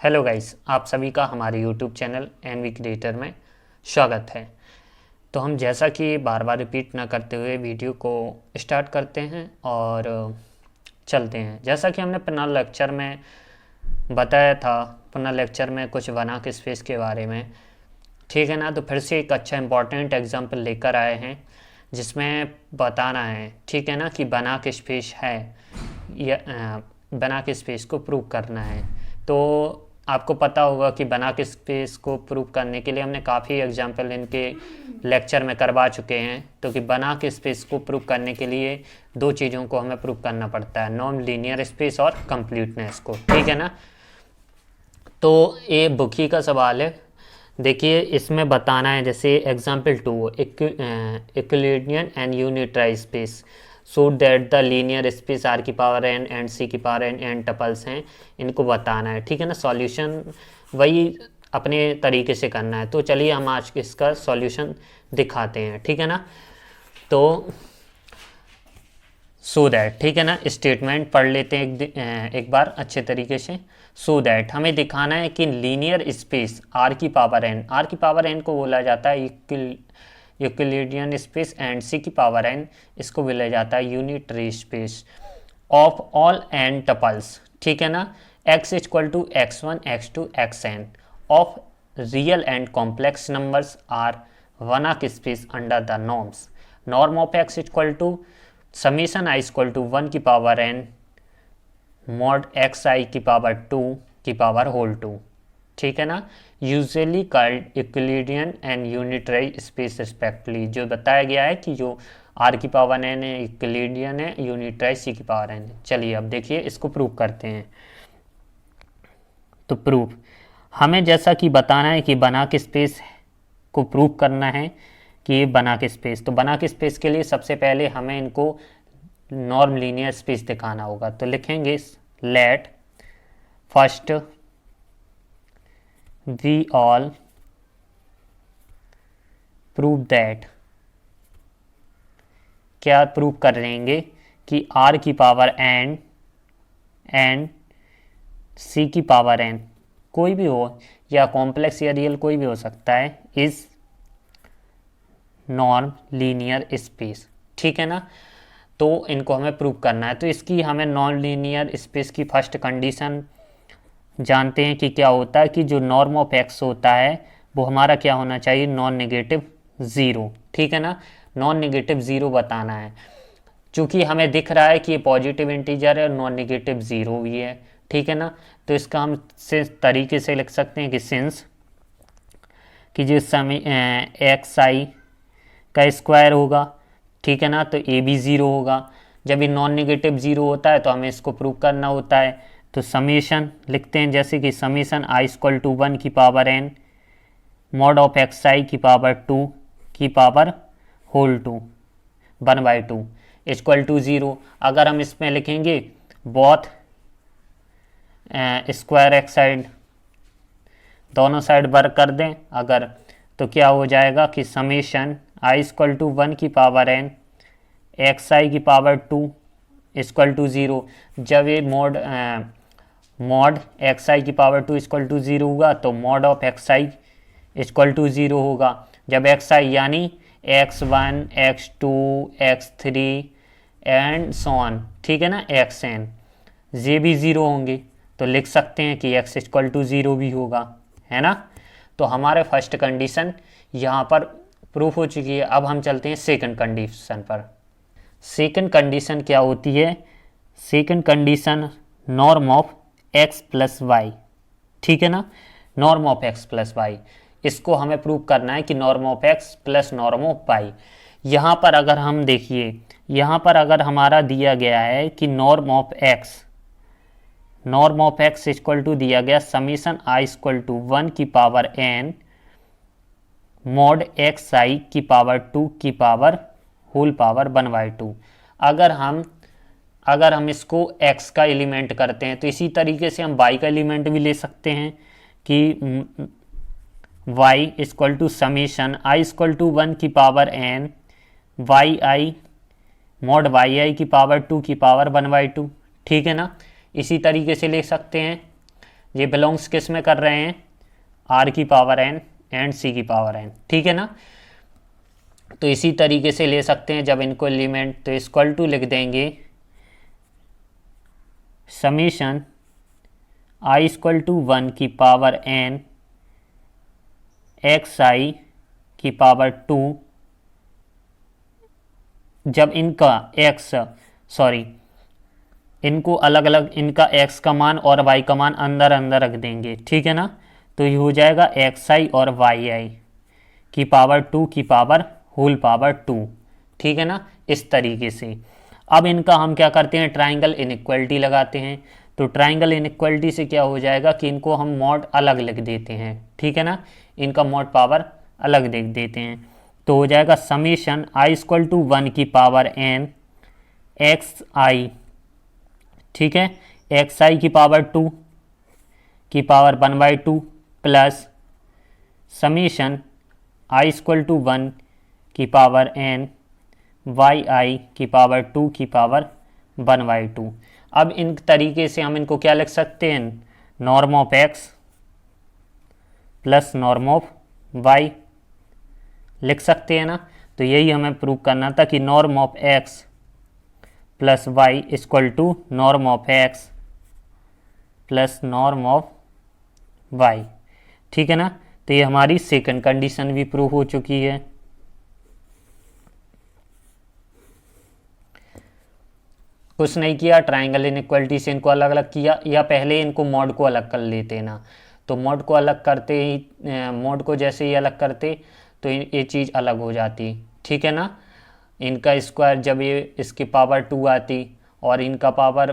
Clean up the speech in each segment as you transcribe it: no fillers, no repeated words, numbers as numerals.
Hello guys, आप सभी का हमारे यूट्यूब चैनल एनवी क्रिएटर में स्वागत है। तो हम जैसा कि बार बार रिपीट ना करते हुए वीडियो को स्टार्ट करते हैं और चलते हैं। जैसा कि हमने पिछले लेक्चर में बताया था, पिछले लेक्चर में कुछ वनाक स्पेस के बारे में, ठीक है ना। तो फिर से एक अच्छा इंपॉर्टेंट एग्जांपल लेकर आए हैं जिसमें बताना है, ठीक है ना, कि वनाक स्पेस है या वनाक स्पेस को प्रूव करना है। तो आपको पता होगा कि वनाक स्पेस को प्रूव करने के लिए हमने काफ़ी एग्जांपल इनके लेक्चर में करवा चुके हैं। तो कि वनाक स्पेस को प्रूव करने के लिए दो चीज़ों को हमें प्रूव करना पड़ता है, नॉन लीनियर स्पेस और कंप्लीटनेस को, ठीक है ना। तो ये बुकी का सवाल है। देखिए, इसमें बताना है, जैसे example 2, equilibrium and unitary space so that the linear space R की पावर एन एंड सी की पावर एन एन टपल्स हैं, इनको बताना है, ठीक है ना। सॉल्यूशन वही अपने तरीके से करना है। तो चलिए हम आज इसका सॉल्यूशन दिखाते हैं, ठीक है ना। तो सो दैट, ठीक है ना, स्टेटमेंट पढ़ लेते हैं एक बार अच्छे तरीके से। सो दैट हमें दिखाना है कि लीनियर स्पेस आर की पावर एन को बोला जाता है यूक्लिडियन स्पेस एंड सी की पावर एन इसको बोला जाता है unitary space of all n tuples, ठीक है ना, x equal to x1 x2 xn of real and complex numbers are वनाक space under the norms. Norm of x equal to summation i equal to 1 की power n mod x i की power 2 की power whole 2, ठीक है ना। Usually called Euclidean and unitary space respectively, जो बताया गया है कि जो आर की पावर n है यूक्लिडियन है, यूनिटरी सी की पावर n है। चलिए अब देखिए इसको प्रूव करते हैं। तो प्रूफ हमें जैसा कि बताना है कि वनाक स्पेस को प्रूव करना है कि ये वनाक स्पेस, तो वनाक स्पेस के लिए सबसे पहले हमें इनको नॉर्म लीनियर स्पेस दिखाना होगा। तो लिखेंगे let first we all prove that, क्या प्रूव कर लेंगे कि आर की पावर एन एंड सी की पावर एन कोई भी हो या कॉम्प्लेक्स या रियल कोई भी हो सकता है, इज नॉर्म लीनियर स्पेस, ठीक है ना। तो इनको हमें प्रूव करना है। तो इसकी हमें नॉन लीनियर स्पेस की फर्स्ट कंडीशन जानते हैं कि क्या होता है कि जो नॉर्म ऑफ एक्स होता है वो हमारा क्या होना चाहिए, नॉन नेगेटिव ज़ीरो, ठीक है ना। नॉन नेगेटिव ज़ीरो बताना है। चूँकि हमें दिख रहा है कि ये पॉजिटिव इंटीजर है और नॉन नेगेटिव ज़ीरो भी है, ठीक है ना। तो इसका हम से तरीके से लिख सकते हैं कि सिंस कि जो समय एक्स आई का स्क्वायर होगा, ठीक है ना, तो ए भी ज़ीरो होगा। जब ये नॉन नेगेटिव ज़ीरो होता है तो हमें इसको प्रूव करना होता है। तो समीशन लिखते हैं, जैसे कि समीशन आई इक्वल टू 1 की power n mod of x i की पावर 2 की power whole 2 1/2 equal to zero. अगर हम इसमें लिखेंगे बोथ स्क्वायर एक्स साइड, दोनों साइड वर्क कर दें अगर, तो क्या हो जाएगा कि समीशन आई इक्वल टू 1 की पावर n एक्स आई की पावर 2 इक्वल टू ज़ीरो। जब ये मॉड एक्स आई की पावर 2 इक्वल टू ज़ीरो होगा तो mod of x i equal to zero होगा। जब एक्स आई यानी x1 x2 x3 and so on, ठीक है ना, xn ये भी ज़ीरो होंगे। तो लिख सकते हैं कि x इक्वल टू ज़ीरो भी होगा, है ना। तो हमारे फर्स्ट कंडीशन यहाँ पर प्रूफ हो चुकी है। अब हम चलते हैं सेकंड कंडीशन पर। सेकंड कंडीशन क्या होती है, second condition norm of x plus y, ठीक है ना, norm of x plus y. इसको हमें प्रूव करना है कि norm of x plus norm of y. यहाँ पर अगर हम देखिए, यहाँ पर अगर हमारा दिया गया है कि norm of x equal to दिया गया समीशन आई इक्वल टू 1 की power n mod x i की पावर 2 की पावर होल पावर 1/2। अगर हम इसको x का एलिमेंट करते हैं तो इसी तरीके से हम y का एलिमेंट भी ले सकते हैं कि y equal to summation i equal to 1 की power n y i mod y i की पावर 2 की पावर 1/2, ठीक है ना। इसी तरीके से ले सकते हैं ये बिलोंग्स किस में कर रहे हैं, आर की पावर एन एंड सी की पावर एन, ठीक है ना। तो इसी तरीके से ले सकते हैं जब इनको एलिमेंट, तो इक्वल टू लिख देंगे समीशन आई इक्वल टू 1 की पावर एन एक्स आई की पावर 2, जब इनका एक्स इनको अलग अलग, इनका एक्स का मान और वाई का मान अंदर अंदर रख देंगे, ठीक है ना। तो ये हो जाएगा एक्स आई और वाई आई की पावर 2 की पावर होल पावर 2, ठीक है ना, इस तरीके से। अब इनका हम क्या करते हैं, ट्राइंगल इनइक्वालिटी लगाते हैं। तो ट्राइंगल इनइक्वालिटी से क्या हो जाएगा कि इनको हम मॉड अलग लिख देते हैं, ठीक है ना, इनका मॉड पावर अलग लिख देते हैं। तो हो जाएगा समीशन आई इक्वल टू 1 की पावर एन एक्स आई, ठीक है, एक्स आई की पावर 2 की power 1/2 plus summation i equal to 1 की पावर एन वाई आई की पावर 2 की पावर 1/2। अब इन तरीके से हम इनको क्या लिख सकते हैं, norm of x plus norm of y लिख सकते हैं ना। तो यही हमें प्रूव करना था कि norm of x plus y equal to norm of x plus norm of y, ठीक है ना। तो ये हमारी सेकंड कंडीशन भी प्रूव हो चुकी है। कुछ नहीं किया, ट्राइंगल इनइक्वालिटी से इनको अलग अलग किया, या पहले इनको मॉड को अलग कर लेते ना। तो मॉड को अलग करते ही, मॉड को जैसे ही अलग करते तो ये चीज़ अलग हो जाती, ठीक है ना। इनका स्क्वायर जब ये इसकी पावर 2 आती और इनका पावर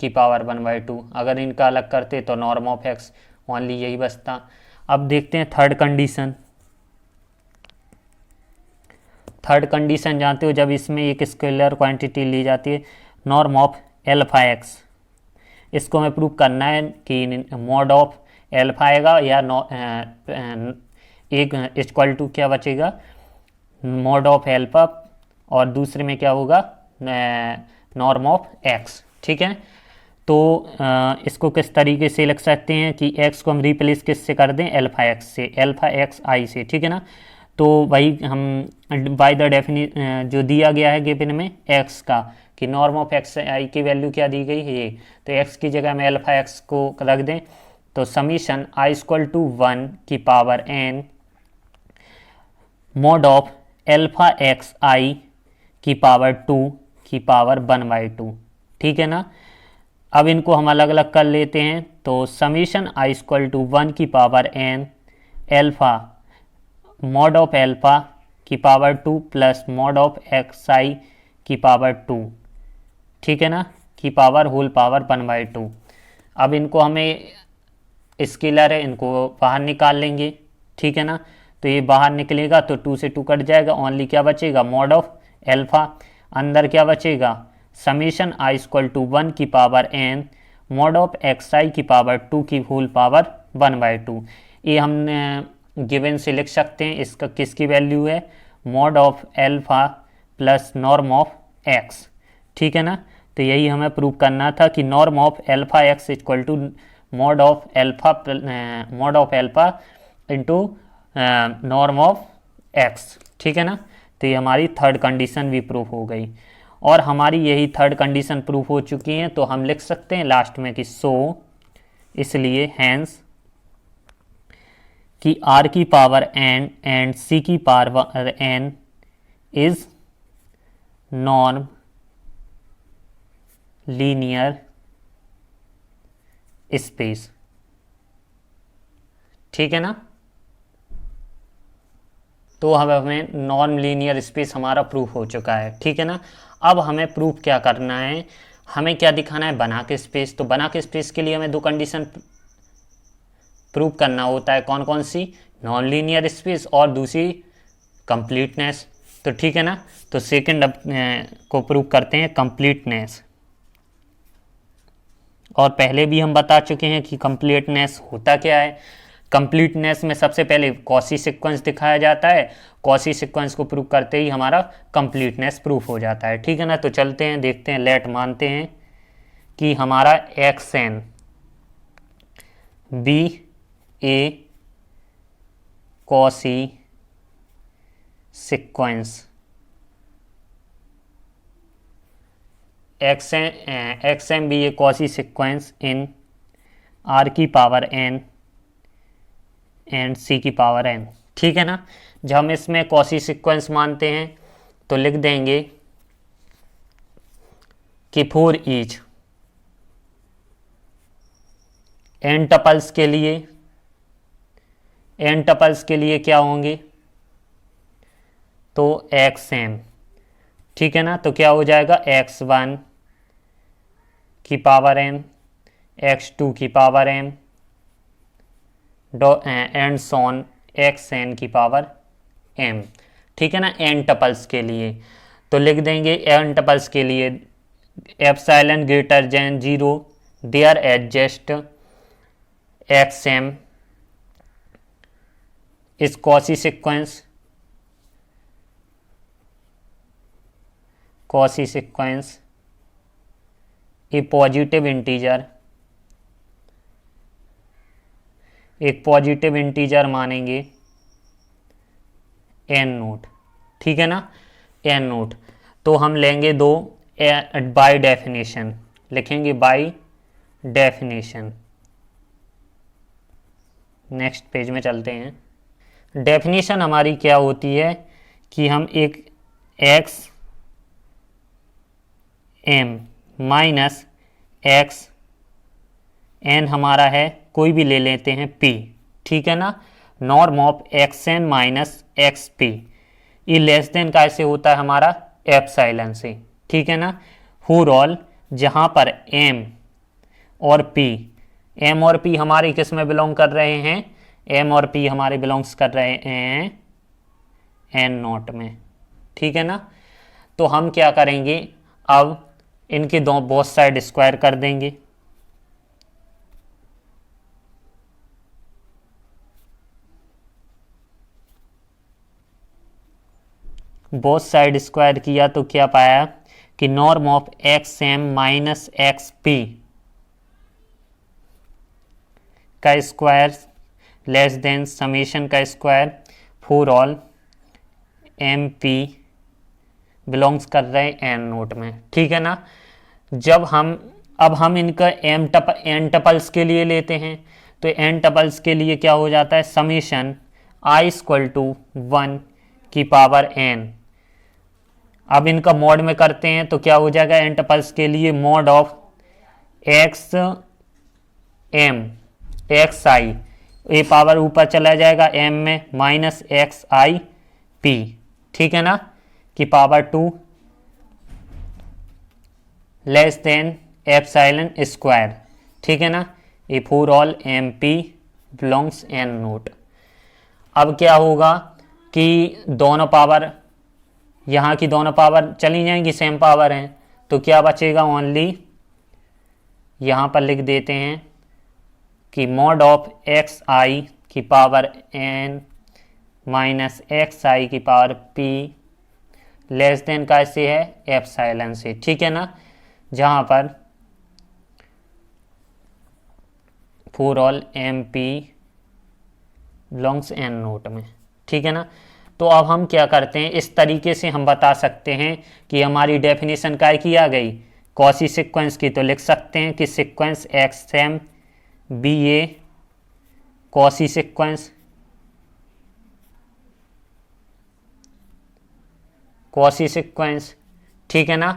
की पावर 1/2, अगर इनका अलग करते तो नॉर्म ऑफ एक्स ओनली यही बचता। अब देखते हैं थर्ड कंडीशन। थर्ड कंडीशन जानते हो, जब इसमें एक स्केलर क्वांटिटी ली जाती है नॉर्म ऑफ एल्फा एक्स, इसको हमें प्रूव करना है कि मॉड ऑफ एल्फा आएगा या एक इक्वल टू क्या बचेगा, मॉड ऑफ एल्फा, और दूसरे में क्या होगा, नॉर्म ऑफ एक्स, ठीक है। तो इसको किस तरीके से लिख सकते हैं कि एक्स को हम रिप्लेस किससे कर दें, एल्फा एक्स से, एल्फा एक्स आई से, ठीक है ना। तो वही हम बाय द जो दिया गया है गिवन में एक्स का, कि नॉर्म ऑफ एक्स आई की वैल्यू क्या दी गई है ये, तो एक्स की जगह में एल्फा एक्स को रख दें। तो समीशन आई इक्वल टू 1 की power n mod of alpha x i की पावर 2 की पावर 1/2, ठीक है ना। अब इनको हम अलग अलग कर लेते हैं। तो समीशन आई इक्वल टू 1 की power n alpha mod of alpha की power 2 plus mod of x i की पावर 2, ठीक है ना, की पावर होल पावर 1/2। अब इनको हमें स्केलर है, इनको बाहर निकाल लेंगे, ठीक है ना। तो ये बाहर निकलेगा तो 2 से 2 कट जाएगा, ओनली क्या बचेगा, मॉड ऑफ एल्फा, अंदर क्या बचेगा, समीशन आई इक्वल टू 1 की power n mod of x i की पावर 2 की होल पावर 1/2। ये हमने गिवन से लिख सकते हैं, इसका किसकी वैल्यू है, mod of alpha plus norm of x, ठीक है ना। तो यही हमें प्रूव करना था कि norm of alpha x equal to mod of alpha into norm of x, ठीक है ना। तो ये हमारी थर्ड कंडीशन भी प्रूफ हो गई, और हमारी यही थर्ड कंडीशन प्रूफ हो चुकी है। तो हम लिख सकते हैं लास्ट में कि सो, इसलिए हैंस कि आर की पावर एन एंड सी की power n is non linear space, ठीक है ना। तो हमें नॉन लीनियर स्पेस हमारा प्रूफ हो चुका है, ठीक है ना। अब हमें प्रूफ क्या करना है, हमें क्या दिखाना है, बना के स्पेस। तो बना के स्पेस के लिए हमें दो कंडीशन प्रूव करना होता है, कौन कौन सी, नॉन लीनियर स्पेस और दूसरी कंप्लीटनेस। तो ठीक है ना, तो सेकंड को प्रूव करते हैं कंप्लीटनेस। और पहले भी हम बता चुके हैं कि कंप्लीटनेस होता क्या है। कंप्लीटनेस में सबसे पहले कॉची सीक्वेंस दिखाया जाता है, कॉची सीक्वेंस को प्रूव करते ही हमारा कंप्लीटनेस प्रूफ हो जाता है, ठीक है ना। तो चलते हैं देखते हैं, लेट मानते हैं कि हमारा x n be a Cauchy sequence x m be a Cauchy sequence in R की पावर एन एंड सी की पावर एन। ठीक है ना। जब हम इसमें कॉसी सिक्वेंस मानते हैं तो लिख देंगे कि फॉर ईच एन टपल्स के लिए क्या होंगे, तो एक्स एम। ठीक है ना। तो क्या हो जाएगा, x1 की पावर m, x2 की power m and so on xn की पावर m। ठीक है ना। n टपल्स के लिए तो लिख देंगे n टपल्स के लिए epsilon greater than 0 there adjust xm is Cauchy sequence एक पॉजिटिव इंटीजर मानेंगे n नोट। ठीक है ना, n नोट। तो हम लेंगे दो बाय डेफिनेशन, लिखेंगे बाय डेफिनेशन। नेक्स्ट पेज में चलते हैं। डेफिनेशन हमारी क्या होती है कि हम एक x m minus x n हमारा है, कोई भी ले लेते हैं पी। ठीक है ना। Norm of x n minus x p, ये लेस देन कैसे होता है हमारा, एप्सिलॉन से। ठीक है ना। फॉर ऑल जहाँ पर एम और पी हमारे किस में बिलोंग कर रहे हैं, एम और पी हमारे बिलोंग्स कर रहे हैं एन नोट में। ठीक है ना। तो हम क्या करेंगे, अब इनके दो बोथ साइड स्क्वायर कर देंगे। बोथ साइड स्क्वायर किया तो क्या पाया कि norm of x m minus x p का स्क्वायर लेस देन समेशन का square for all m p belongs कर रहे हैं एन नोट में। ठीक है ना। अब हम इनका एन टपल्स के लिए लेते हैं, तो एन टपल्स के लिए क्या हो जाता है, समेशन आई इक्वल टू 1 की पावर एन। अब इनका मॉड में करते हैं तो क्या हो जाएगा, एन टपल्स के लिए mod of x m x i, a power ऊपर चला जाएगा एम में, माइनस एक्स आई पी। ठीक है ना, की power 2 less than epsilon square. ठीक है ना। A for all m p belongs n naught. अब क्या होगा कि दोनों पावर, यहाँ की दोनों पावर चली जाएंगी, सेम पावर हैं, तो क्या बचेगा, ओनली यहाँ पर लिख देते हैं कि मॉड ऑफ एक्स आई की power N minus x i की पावर पी लेस देन कैसे है, एप्सिलॉन से। ठीक है ना। जहाँ पर for all m p belongs n naught में। ठीक है ना। तो अब हम क्या करते हैं, इस तरीके से हम बता सकते हैं कि हमारी डेफिनेशन क्या की आ गई, कॉसी सिक्वेंस की। तो लिख सकते हैं कि sequence x m be a Cauchy sequence. ठीक है ना।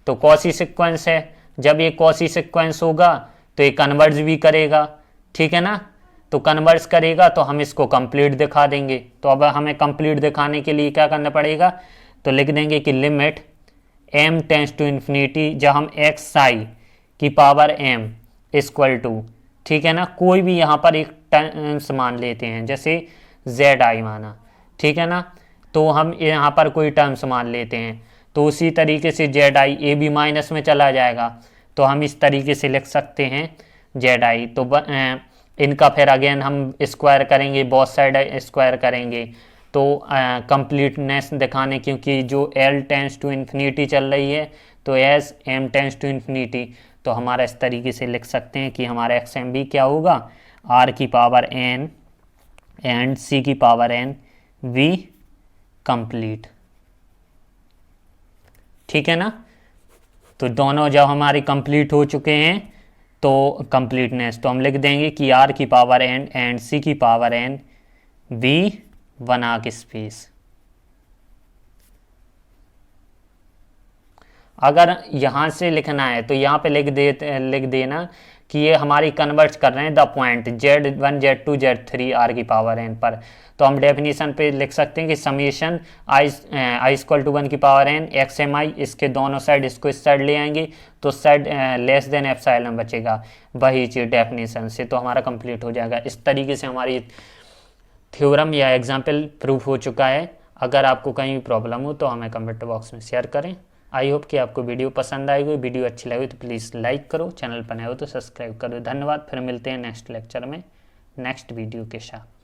तो कॉसी सिक्वेंस है, जब ये कॉसी सिक्वेंस होगा तो ये कन्वर्ज भी करेगा। ठीक है ना। तो कन्वर्स करेगा तो हम इसको कंप्लीट दिखा देंगे। तो अब हमें कंप्लीट दिखाने के लिए क्या करना पड़ेगा, तो लिख देंगे कि limit m tends to infinity, जब हम एक्स आई की पावर m इक्वल टू, ठीक है ना, कोई भी यहाँ पर एक टर्म्स मान लेते हैं, जैसे जेड आई माना। ठीक है ना। तो हम यहाँ पर कोई टर्म्स मान लेते हैं, तो उसी तरीके से z i a b minus में चला जाएगा। तो हम इस तरीके से लिख सकते हैं जेड आई। तो इनका फिर अगेन हम स्क्वायर करेंगे, बोथ साइड स्क्वायर करेंगे, तो कंप्लीटनेस दिखाने, क्योंकि जो एल टेंस टू इन्फिनिटी चल रही है, तो as m tends to infinity, तो हमारा इस तरीके से लिख सकते हैं कि हमारा एक्स एम बी क्या होगा, आर की पावर एन एंड सी की पावर एन वी कंप्लीट। ठीक है ना। तो दोनों जब हमारे कंप्लीट हो चुके हैं तो कंप्लीटनेस, तो हम लिख देंगे कि आर की पावर एन एंड सी की power n v one arc space. अगर यहाँ से लिखना है तो यहाँ पे लिख देना कि ये हमारी कन्वर्ट कर रहे हैं the point Z1 Z2 Z3 r की पावर एन पर। तो हम डेफिनेशन पे लिख सकते हैं कि समीशन आई इक्वल टू 1 की पावर एन एक्स एम आई, इसके दोनों साइड इसको इस साइड ले आएंगे तो साइड लेस देन एप्सिलॉन बचेगा, वही चीज़ डेफिनेशन से, तो हमारा कंप्लीट हो जाएगा। इस तरीके से हमारी थ्योरम या एग्जाम्पल प्रूफ हो चुका है। अगर आपको कहीं भी प्रॉब्लम हो तो हमें कमेंट बॉक्स में शेयर करें। आई होप कि आपको वीडियो पसंद आएगी। वीडियो अच्छी लगी तो प्लीज़ लाइक करो, चैनल पर नए हो तो सब्सक्राइब करो। धन्यवाद। फिर मिलते हैं नेक्स्ट लेक्चर में नेक्स्ट वीडियो के साथ।